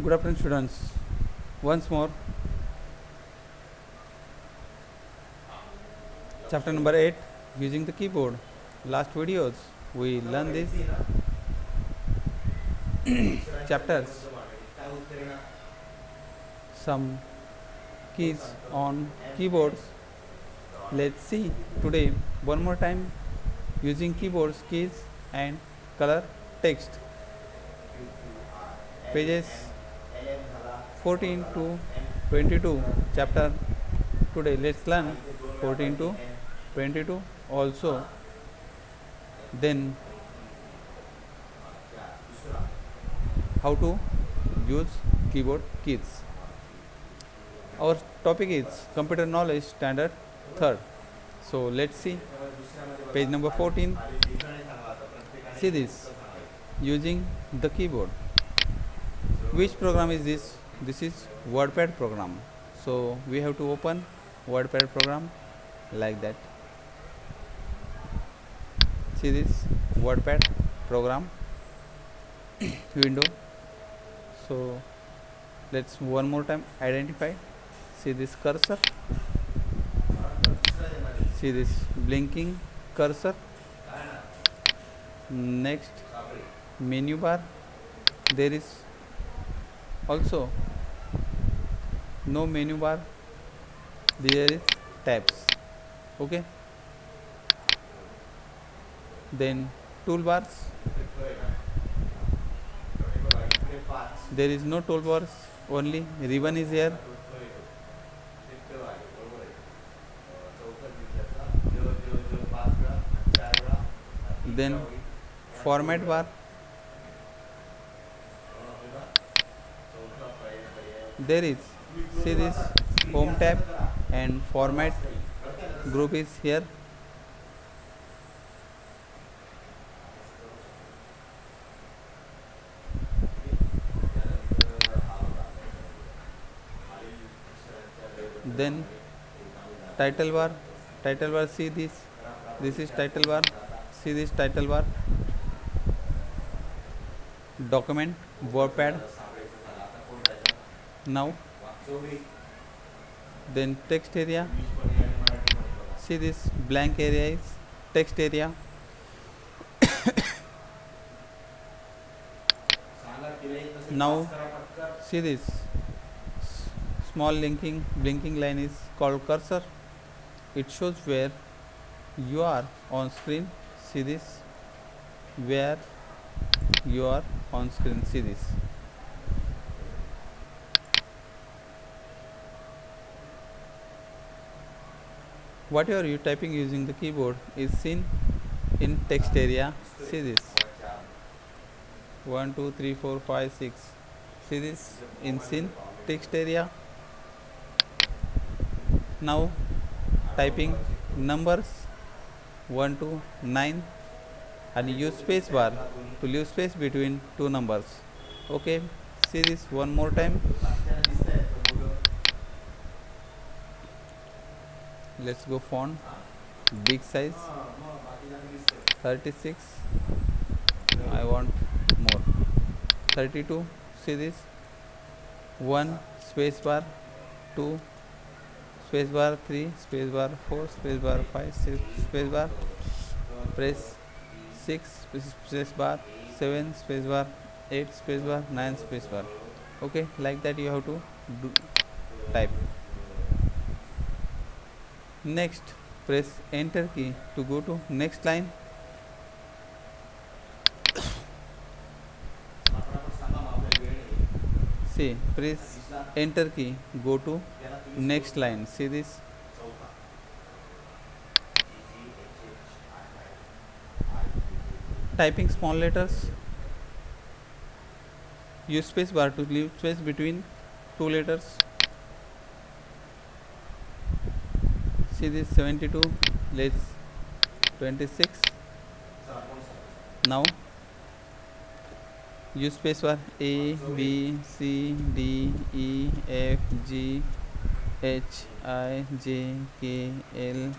Good afternoon, students. Once more, chapter number 8 using the keyboard. Last videos we learned these chapters, some keys on keyboards. Let's see today one more time using keyboards, keys, and color text. Pages 14 to 22 chapter today. Let's learn 14 to 22 also. Then how to use keyboard keys. Our topic is computer knowledge standard third. So let's see page number 14. See this using the keyboard. Which program is this? This is WordPad program. So we have to open WordPad program like that. See this WordPad program window. So let's one more time identify. See this cursor. See this blinking cursor. Next menu bar. There is also no menu bar. There is tabs. Okay. Then toolbars. There is no toolbars, only ribbon is here. Then format bar. There is, see this home tab and format group is here. Then title bar, see this is title bar, see this title bar. Document WordPad. Now then text area, see this blank area is text area. Now see this small blinking line is called cursor. It shows where you are on screen. See this where you are on screen. See this. Whatever you typing using the keyboard is seen in text area. See this 1 2 3 4 5 6. See this in seen text area. Now typing numbers 1 to 9 and use space bar to leave space between two numbers. Okay, see this one more time. Let's go font big size 36. I want more 32. See this 1 space bar 2 space bar 3 space bar 4 space bar 5 6 space bar, press 6 space bar 7 space bar 8 space bar 9 space bar. Okay, like that you have to type. Next press enter key to go to next line. See, press enter key, go to next line. See this typing small letters, use space bar to leave space between two letters. See this 72, let's 26. Now use space bar A B C D E F G H I J K L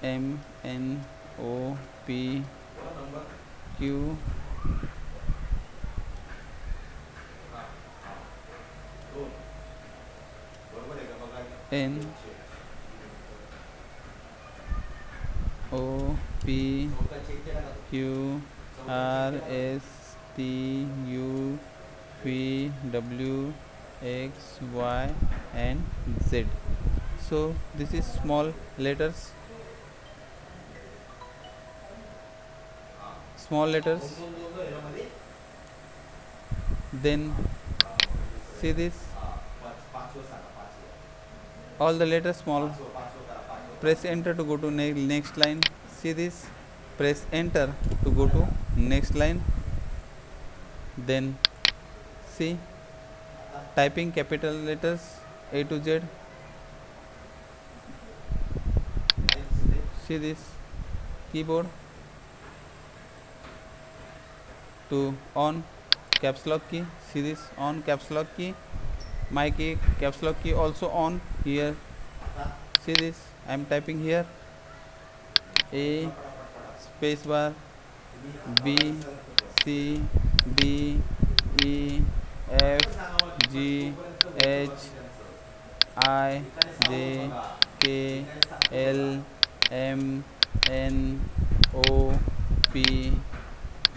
M N O P Q N O P Q R S T U V W X Y and Z. So this is small letters, small letters. Then see this, all the letters small. Press enter to go to next line. See this, press enter to go to next line. Then see, typing capital letters A to Z. See this, keyboard to on caps lock key. See this, on caps lock key. My key caps lock key also on here. See this, I am typing here A space bar B C D E F G H I J K L M N O P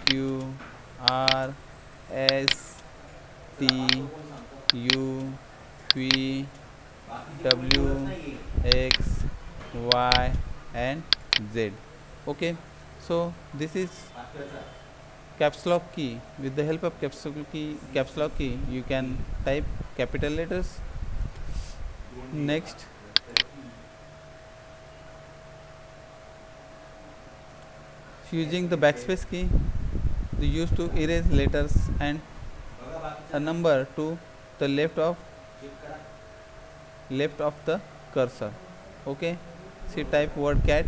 Q R S T U V W X Y and Z. Okay, so this is caps lock key. With the help of caps lock key you can type capital letters. Next, using the backspace key, they used to erase letters and a number to the left of the cursor. Okay, see, type word cat.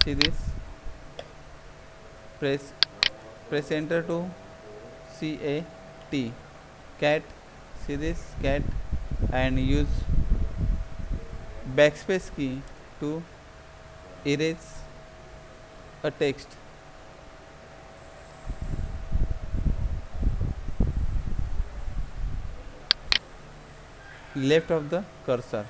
See this, press enter to CAT, cat. See this, cat, and use backspace key to erase a text. Left of the cursor,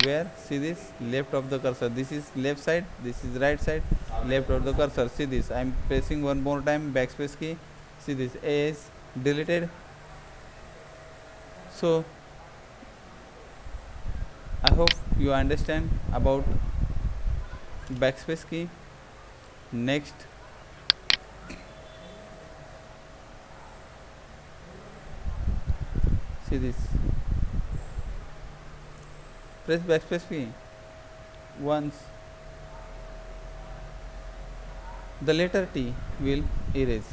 where? See this, left of the cursor. This is left side, this is right side. Left of the cursor. See this, I am pressing one more time backspace key. See this, A is deleted. So I hope you understand about backspace key. Next, see this, press backspace key once, the letter T will erase.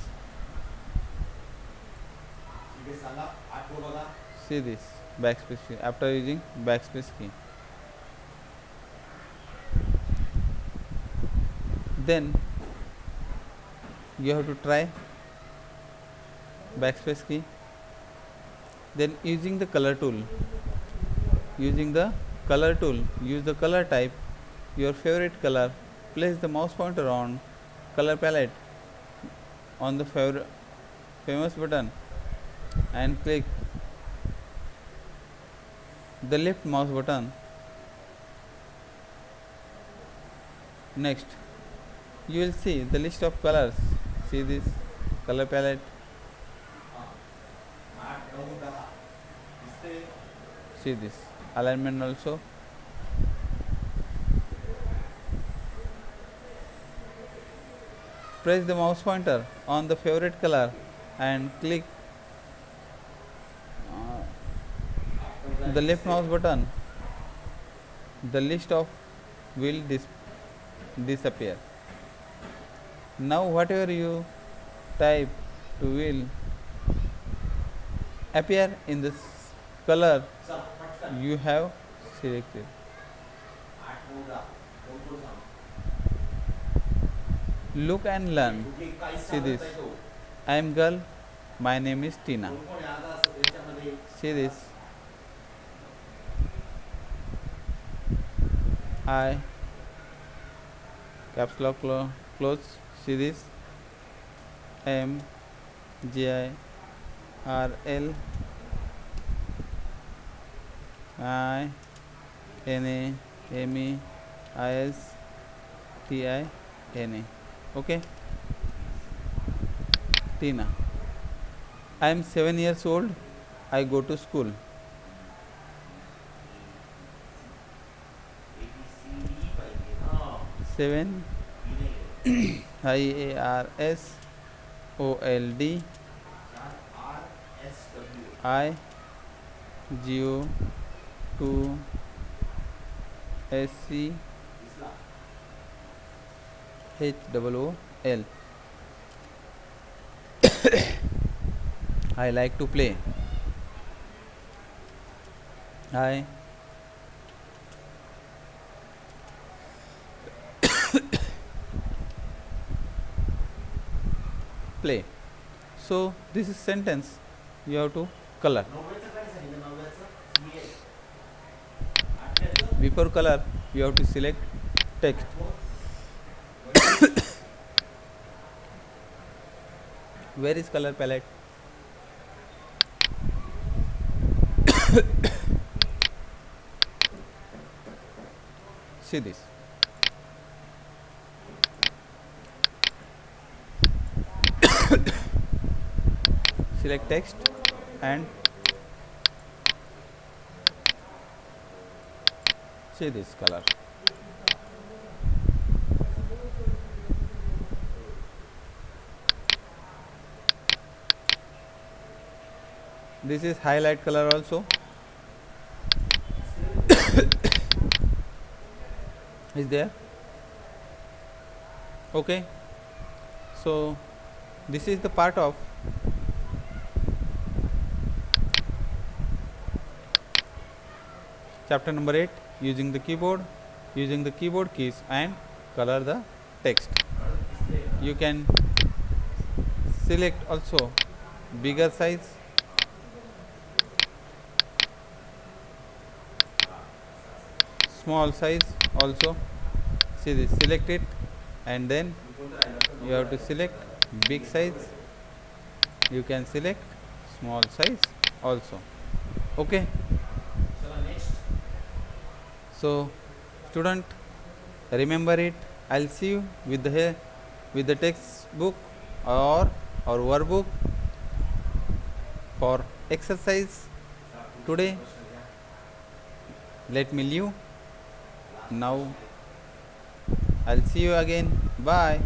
See this, backspace key, after using backspace key. Then you have to try backspace key. Then using the color tool, use the color type, your favorite color. Place the mouse pointer on color palette on the famous button and click the left mouse button. Next, you will see the list of colors. See this, color palette. See this, alignment also. Press the mouse pointer on the favorite color and click the left mouse button. The list of will disappear. Now whatever you type to will appear in this color you have selected. Look and learn. See this, I am girl, my name is Tina. See this, I caps lock close. See this, M G I R L I N A M E I S T I N A. Okay, Tina. I am 7 years old. I go to school. 7 IARSOLD I Go to SCHOOL. I like to play. I play. So this is sentence. You have to color. Before color, you have to select text. Where is color palette? See this. Select text and see this color. This is highlight color also. Is there? Okay. So this is the part of chapter number 8, using the keyboard keys and color the text. You can select also bigger size, small size also. See this, select it and then you have to select big size. You can select small size also. Okay. So student, remember it. I'll see you with the textbook or workbook for exercise today. Let me leave now. I'll see you again. Bye.